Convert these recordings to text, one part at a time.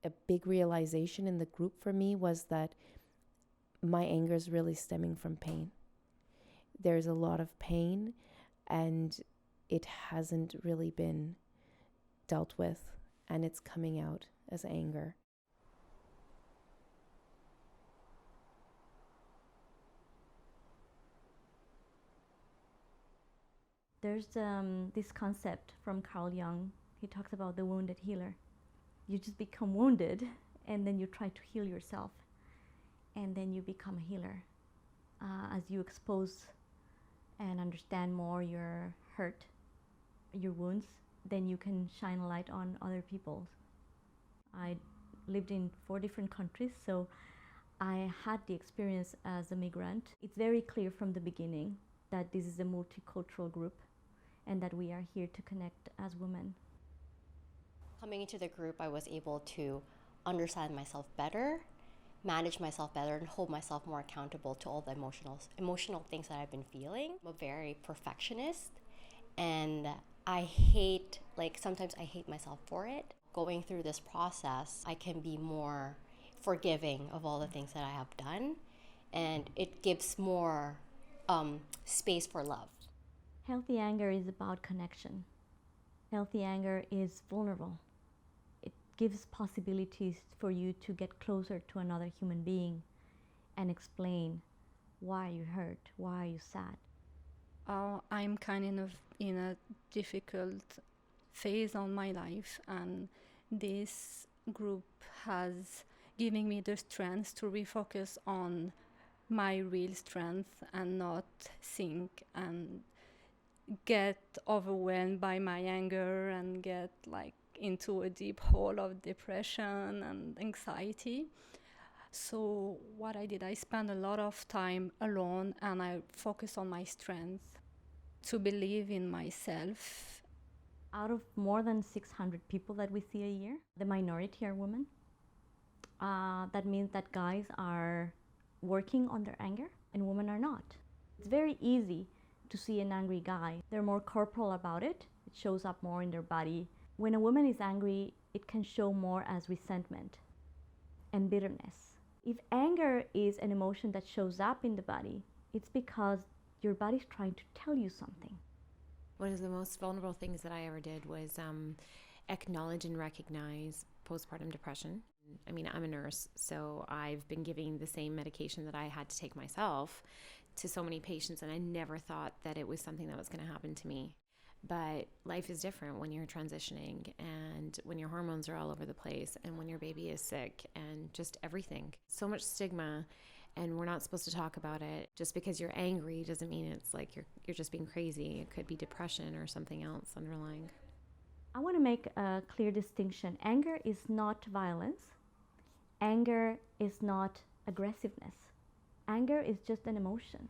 A big realization in the group for me was that my anger is really stemming from pain. There's a lot of pain, and it hasn't really been dealt with, and it's coming out as anger. There's this concept from Carl Jung. He talks about the wounded healer. You just become wounded, and then you try to heal yourself, and then you become a healer. As you expose and understand more your hurt, your wounds, then you can shine a light on other people's. I lived in 4 different countries, so I had the experience as a migrant. It's very clear from the beginning that this is a multicultural group and that we are here to connect as women. Coming into the group, I was able to understand myself better, manage myself better, and hold myself more accountable to all the emotional things that I've been feeling. I'm a very perfectionist, and sometimes I hate myself for it. Going through this process, I can be more forgiving of all the things that I have done, and it gives more space for love. Healthy anger is about connection. Healthy anger is vulnerable. It gives possibilities for you to get closer to another human being and explain why you hurt, why you sad. I'm kind of in a difficult phase on my life, and this group has given me the strength to refocus on my real strength and not think and get overwhelmed by my anger and get into a deep hole of depression and anxiety. So what I did, I spent a lot of time alone, and I focused on my strength, to believe in myself. Out of more than 600 people that we see a year, the minority are women. That means that guys are working on their anger and women are not. It's very easy to see an angry guy. They're more corporal about it. It shows up more in their body. When a woman is angry, it can show more as resentment and bitterness. If anger is an emotion that shows up in the body, it's because your body's trying to tell you something. One of the most vulnerable things that I ever did was acknowledge and recognize postpartum depression. I mean, I'm a nurse, so I've been giving the same medication that I had to take myself to so many patients, and I never thought that it was something that was going to happen to me. But life is different when you're transitioning, and when your hormones are all over the place, and when your baby is sick, and just everything. So much stigma, and we're not supposed to talk about it. Just because you're angry doesn't mean it's like you're just being crazy. It could be depression or something else underlying. I want to make a clear distinction. Anger is not violence. Anger is not aggressiveness. Anger is just an emotion.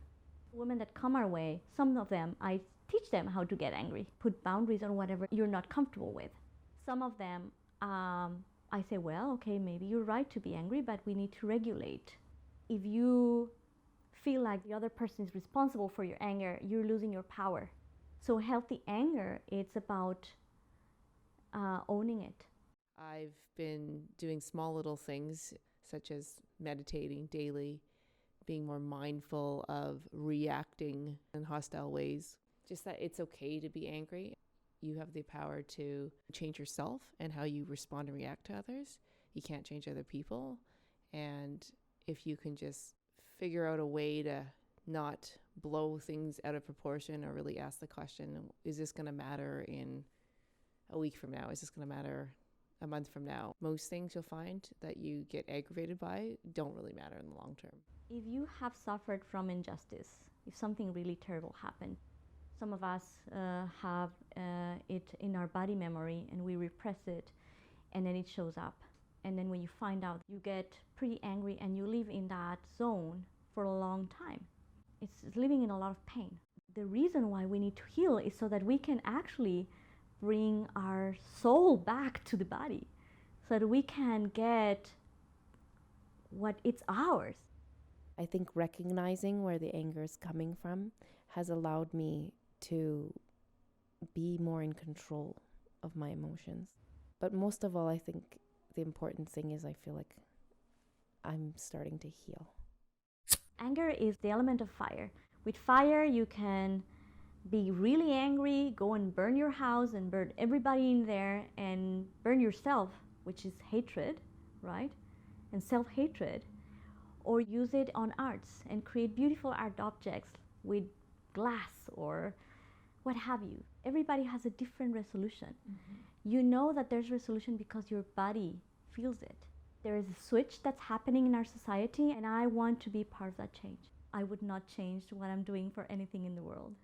Women that come our way, some of them, I teach them how to get angry, put boundaries on whatever you're not comfortable with. Some of them, I say, well, okay, maybe you're right to be angry, but we need to regulate. If you feel like the other person is responsible for your anger, you're losing your power. So healthy anger, it's about owning it. I've been doing small little things such as meditating daily, being more mindful of reacting in hostile ways. Just that it's okay to be angry. You have the power to change yourself and how you respond and react to others. You can't change other people. And if you can just figure out a way to not blow things out of proportion, or really ask the question, is this going to matter in a week from now? Is this going to matter a month from now? Most things you'll find that you get aggravated by don't really matter in the long term. If you have suffered from injustice, if something really terrible happened, some of us have it in our body memory and we repress it, and then it shows up. And then when you find out, you get pretty angry and you live in that zone for a long time. It's living in a lot of pain. The reason why we need to heal is so that we can actually bring our soul back to the body, so that we can get what it's ours. I think recognizing where the anger is coming from has allowed me to be more in control of my emotions. But most of all, I think the important thing is I feel like I'm starting to heal. Anger is the element of fire. With fire, you can be really angry, go and burn your house and burn everybody in there and burn yourself, which is hatred, right? And self-hatred. Or use it on arts and create beautiful art objects with glass or what have you. Everybody has a different resolution. You know that there's resolution because your body feels it. There is a switch that's happening in our society, and I want to be part of that change. I would not change what I'm doing for anything in the world.